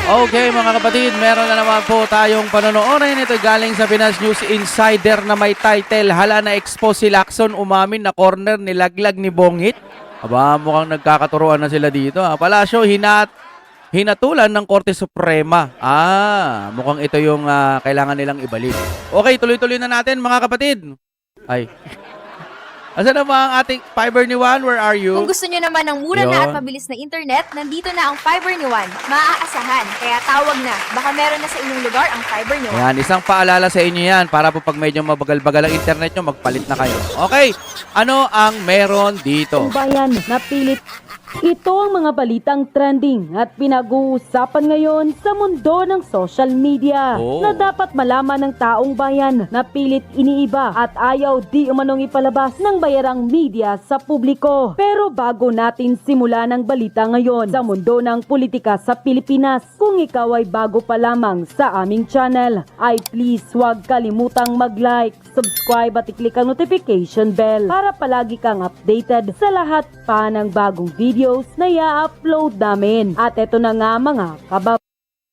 Okay mga kapatid, meron na naman po tayong panonoodin. Ito galing sa Pinas News Insider na may title, Hala na expose si Lacson, umamin na corner nilaglag ni Bongit. Aba, mukhang nagkakaturuan na sila dito. Palasyo, hinatulan ng Korte Suprema. Mukhang ito yung kailangan nilang ibalik. Okay, tuloy-tuloy na natin mga kapatid. Ay. Asan na ba ang ating fiber ni Juan? Where are you? Kung gusto nyo naman ng mura na at mabilis na internet, nandito na ang fiber ni Juan. Maaasahan, kaya tawag na. Baka meron na sa inyong lugar ang fiber ni Juan. Ayan, isang paalala sa inyo yan para po pag medyo mabagal-bagal ang internet nyo, magpalit na kayo. Okay, ano ang meron dito? Ang bayan napilit. Ito ang mga balitang trending at pinag-uusapan ngayon sa mundo ng social media na dapat malaman ng taong bayan na pilit iniiba at ayaw di umanong ipalabas ng bayarang media sa publiko. Pero bago natin simulan ang balita ngayon sa mundo ng politika sa Pilipinas, kung ikaw ay bago pa lamang sa aming channel, ay please huwag kalimutang mag-like, subscribe at i-click ang notification bell para palagi kang updated sa lahat pa ng bagong videos na i-upload namin. At eto na nga mga kabab.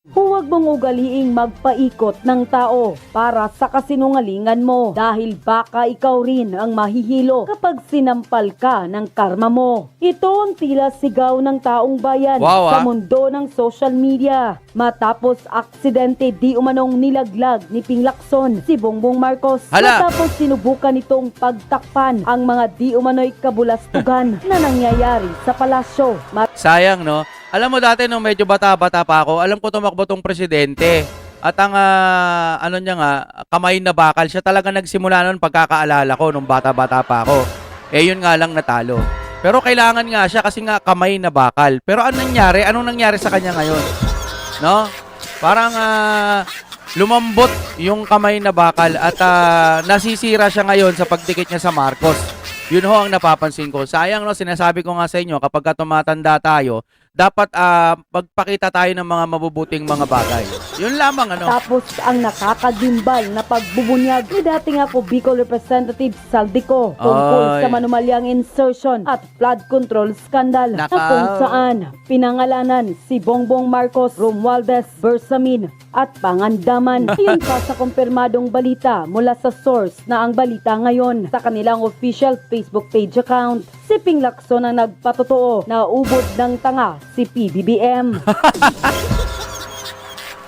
Huwag mong ugaliing magpaikot ng tao para sa kasinungalingan mo dahil baka ikaw rin ang mahihilo kapag sinampal ka ng karma mo. Ito ang tila sigaw ng taong bayan sa mundo ng social media matapos aksidente di umanong nilaglag ni Ping Lacson si Bongbong Marcos. Matapos sinubukan itong pagtakpan ang mga di umano'y kabulastugan na nangyayari sa palasyo. Sayang, no? Alam mo dati nung medyo bata-bata pa ako, alam ko tumakbo tong presidente. At ang ano niya nga, kamay na bakal. Siya talaga nagsimula noon pagkakaalala ko nung bata-bata pa ako. Yun nga lang natalo. Pero kailangan nga siya kasi nga kamay na bakal. Pero anong nangyari? Anong nangyari sa kanya ngayon? No? Parang lumambot yung kamay na bakal at nasisira siya ngayon sa pagdikit niya sa Marcos. Yun ho ang napapansin ko. Sayang, no, sinasabi ko nga sa inyo, kapag tumatanda tayo, dapat magpakita tayo ng mga mabubuting mga bagay. Yun lamang, ano. Tapos ang nakakagimbal na pagbubunyag ni dating ako Bicol Representative Saldico tungkol sa manumalyang insertion at flood control scandal na kung saan pinangalanan si Bongbong Marcos, Romualdez, Bersamin at Pangandaman. Iyon pa sa kumpirmadong balita mula sa source na ang balita ngayon sa kanilang official Facebook page account. Si Ping Lacson ang nagpatotoo na ubod ng tanga si PBBM.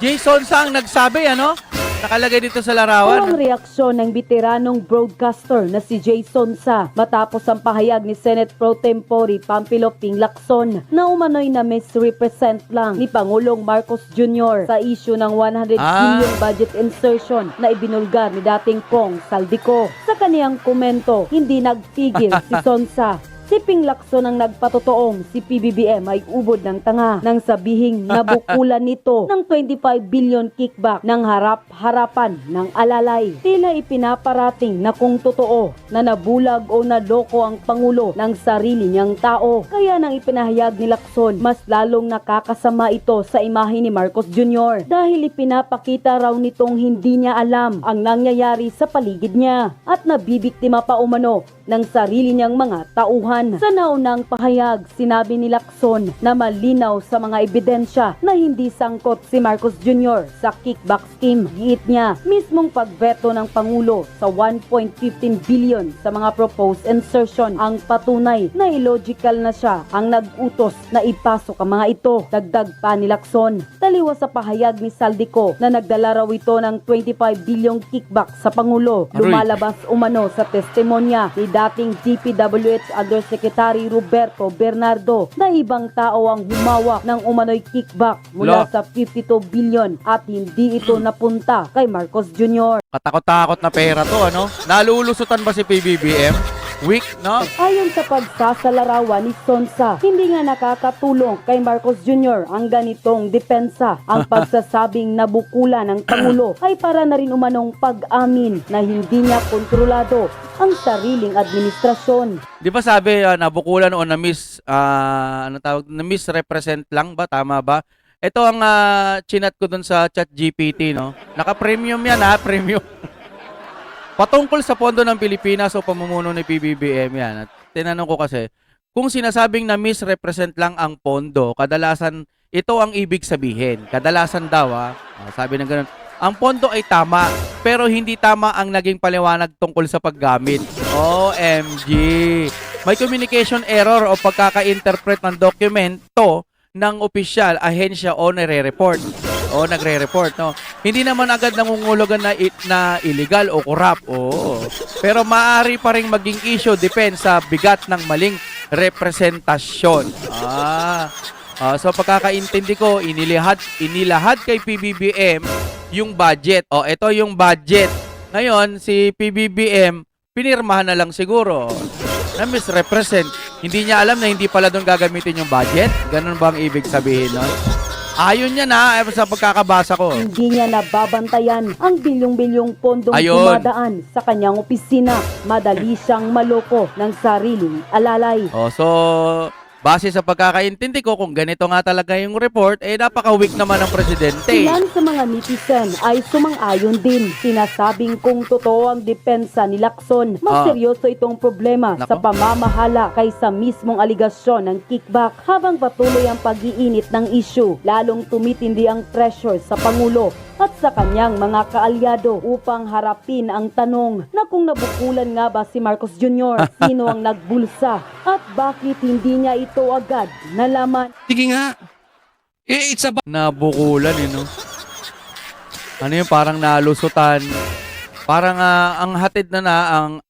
Jason Sang nagsabi, ano? Nakalagay dito sa larawan. Ang reaksyon ng veteranong broadcaster na si Jason Sa matapos ang pahayag ni Senate Pro Tempore Pampilo Ping Lacson na umano'y na misrepresent lang ni Pangulong Marcos Jr. sa issue ng 100 billion budget insertion na ibinulgar ni dating Kong Saldico. Sa kaniyang komento, hindi nagtigil si Sonsa. Si Ping Lacson ang nagpatotoong si PBBM ay ubod ng tanga nang sabihing nabukulan nito ng 25 billion kickback ng harap-harapan ng alalay. Tila ipinaparating na kung totoo na nabulag o naloko ang Pangulo ng sarili niyang tao. Kaya nang ipinahayag ni Lacson, mas lalong nakakasama ito sa imahe ni Marcos Jr. dahil ipinapakita raw nitong hindi niya alam ang nangyayari sa paligid niya at nabibiktima pa umano ng sarili niyang mga tauhan. Sa naunang pahayag, sinabi ni Lacson na malinaw sa mga ebidensya na hindi sangkot si Marcos Jr. sa kickback scheme. Giit niya, mismong pagveto ng Pangulo sa 1.15 billion sa mga proposed insertion ang patunay na illogical na siya ang nag-utos na ipasok ang mga ito. Dagdag pa ni Lacson, taliwas sa pahayag ni Saldico na nagdala raw ito ng 25 billion kickback sa Pangulo. Lumalabas umano sa testimonya ni dating DPWH Undersecretary Roberto Bernardo na ibang tao ang humawak ng umano'y kickback mula sa 52 billion at hindi ito napunta kay Marcos Jr. Katakot-takot na pera to, ano? Nalulusutan ba si PBBM? Weak, no? Ayon sa pagsasalarawan ni Sonsa, hindi nga nakakatulong kay Marcos Jr. ang ganitong depensa. Ang pagsasabing nabukulan ng Pangulo ay para na rin umanong pag-amin na hindi niya kontrolado ang sariling administrasyon. Di ba sabi nabukulan o na-misrepresent lang ba? Tama ba? Ito ang chinat ko dun sa ChatGPT, no? Naka-premium yan, premium. Patungkol sa pondo ng Pilipinas o pamumuno ni PBBM yan. At tinanong ko kasi, kung sinasabing na misrepresent lang ang pondo, kadalasan ito ang ibig sabihin. Kadalasan daw, sabi ng ganun, ang pondo ay tama, pero hindi tama ang naging paliwanag tungkol sa paggamit. OMG! May communication error o pagkaka-interpret ng dokumento ng opisyal, ahensya o nagre-report. No? Hindi naman agad nangungulugan na illegal o corrupt. Oo. Pero maaari pa ring maging issue depende sa bigat ng maling representasyon. So pagkakaintindi ko, inilahad kay PBBM yung budget. Ito yung budget. Ngayon, si PBBM, pinirmahan na lang siguro na misrepresent. Hindi niya alam na hindi pala doon gagamitin yung budget. Ganun ba ang ibig sabihin nun? Ayon niya na sa pagkakabasa ko. Hindi niya nababantayan ang bilyong-bilyong pondong dumadaan sa kanyang opisina. Madali siyang maloko ng sariling alalay. So base sa pagkakaintindi ko, kung ganito nga talaga yung report, napaka-weak naman ng presidente. Ilan sa mga netizen ay sumang-ayon din. Sinasabing kung totoo ang depensa ni Lacson, mas seryoso itong problema sa pamamahala kaysa mismong aligasyon ng kickback. Habang patuloy ang pag-iinit ng issue, lalong tumitindi ang pressure sa Pangulo at sa kanyang mga kaalyado upang harapin ang tanong na kung nabukulan nga ba si Marcos Jr., sino ang nagbulsa at bakit hindi niya ito agad nalaman. Sige nga. It's about Nabukulan, no? Ano yung parang nalusutan? Parang ang hatid na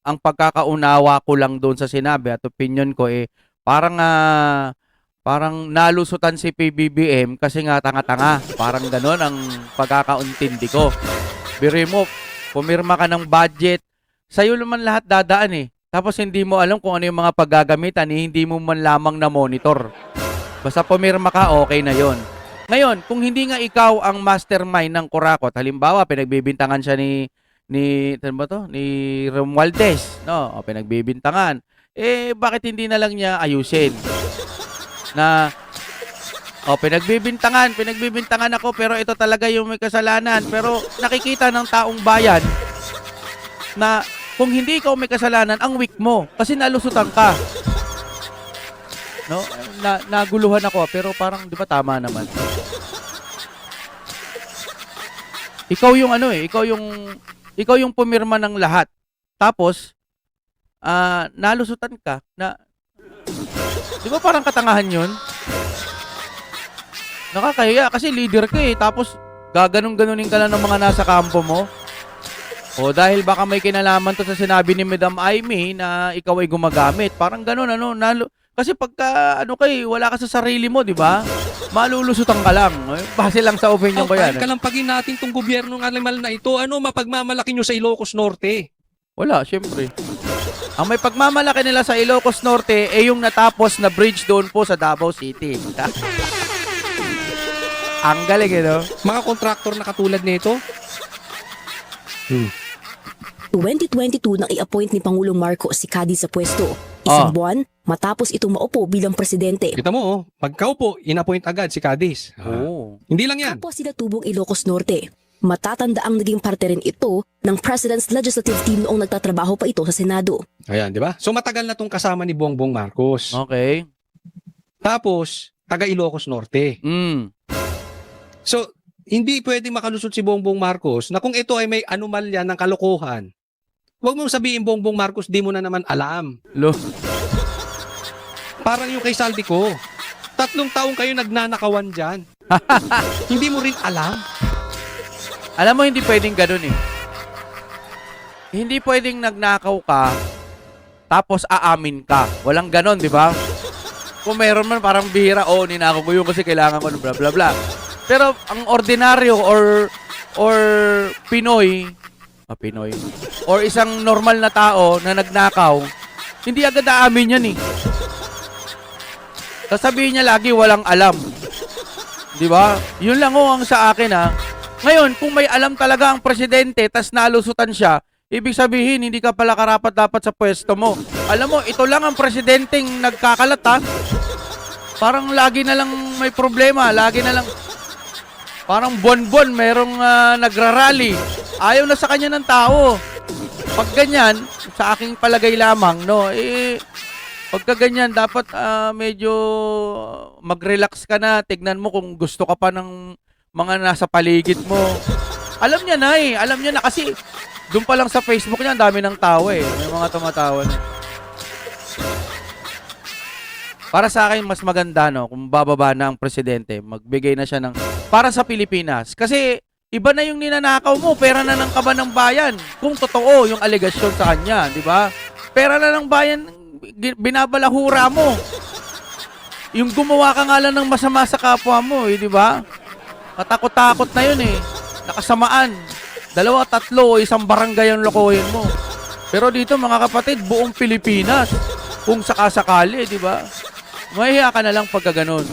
ang pagkakaunawa ko lang doon sa sinabi at opinion ko parang nalusutan si PBBM kasi nga tanga-tanga. Parang gano'n ang pagkakaintindi ko. Biro mo, pumirma ka ng budget, sa'yo naman lahat dadaan Tapos hindi mo alam kung ano yung mga paggagamitan, hindi mo man lamang na monitor. Basta pumirma ka, okay na yon. Ngayon, kung hindi nga ikaw ang mastermind ng kurakot, halimbawa, pinagbibintangan siya ni Romualdez, no? O pinagbibintangan. Bakit hindi na lang niya ayusin? Na pinagbibintangan ako pero ito talaga yung may kasalanan, pero nakikita ng taong bayan na kung hindi ikaw may kasalanan, ang weak mo kasi nalusutan ka, no? Naguluhan ako pero parang di ba tama naman, ikaw yung pumirma ng lahat tapos nalusutan ka na. Di ba parang katangahan yun? Nakakahiya kasi leader ka tapos gaganong-ganunin ka lang ng mga nasa kampo mo. O dahil baka may kinalaman to sa sinabi ni Madam Aimee na ikaw ay gumagamit. Parang ganun, kasi pagka, wala ka sa sarili mo, di ba? Malulusutan ka lang. Base lang sa opinion ko yan. kalampagin natin tong gobyernong animal na ito. Mapagmamalaki nyo sa Ilocos Norte? Wala, syempre. Ang may pagmamalaki nila sa Ilocos Norte yung natapos na bridge doon po sa Davao City. Ang galing, no? Mga kontraktor na katulad nito? 2022 nang i-appoint ni Pangulong Marcos si Cadiz sa pwesto. Isang buwan matapos itong maupo bilang presidente. Kita mo, pagkaupo, in-appoint agad si Cadiz. Hindi lang yan. Tapos sila tubong Ilocos Norte. Matatanda ang naging parte rin ito ng President's Legislative Team noong nagtatrabaho pa ito sa Senado. Ayan, di ba? So matagal na tong kasama ni Bongbong Marcos. Okay. Tapos, taga Ilocos Norte. So, hindi pwedeng makalusot si Bongbong Marcos na kung ito ay may anomalya ng kalokohan, huwag mong sabihin Bongbong Marcos, di mo na naman alam. Parang yung kay Saldico. 3 taong kayo nagnanakawan dyan. Hindi mo rin alam. Alam mo, hindi pwedeng ganun Hindi pwedeng nagnakaw ka, tapos aamin ka. Walang ganun, di ba? Kung meron man, parang bihira, ninakaw ko yun kasi kailangan ko ng bla bla bla. Pero ang ordinaryo or Pinoy, or isang normal na tao na nagnakaw, hindi agad aamin yan Sasabihin niya lagi walang alam. Di ba? Yun lang ang sa akin Ngayon, kung may alam talaga ang presidente tas nalusutan siya, ibig sabihin hindi ka pala karapat dapat sa pwesto mo. Alam mo, ito lang ang presidenteng nagkakalat Parang lagi na lang may problema, lagi na lang parang buwan-buwan merong nagrarally. Ayaw na sa kanya ng tao. Pag ganyan, sa aking palagay lamang, Pagka ganyan, dapat medyo mag-relax ka na. Tignan mo kung gusto ka pa ng mga nasa paligid mo. Alam niya na eh. Alam niya na kasi doon pa lang sa Facebook niya, ang dami ng tawa eh. May mga tumatawa na. Para sa akin, mas maganda no, kung bababa na ang presidente, magbigay na siya ng para sa Pilipinas. Kasi iba na yung ninanakaw mo, pera na ng kaban ng bayan. Kung totoo yung alegasyon sa kanya, di ba? Pera na ng bayan, binabalahura mo. Yung gumawa ka nga lang ng masama sa kapwa mo, eh, di ba? Katakot-takot na yun eh. Nakasamaan. 2, 3 o isang barangay ang lokohin mo. Pero dito mga kapatid, buong Pilipinas. Kung sakasakali, di ba? Mahiya ka na lang pagka ganun.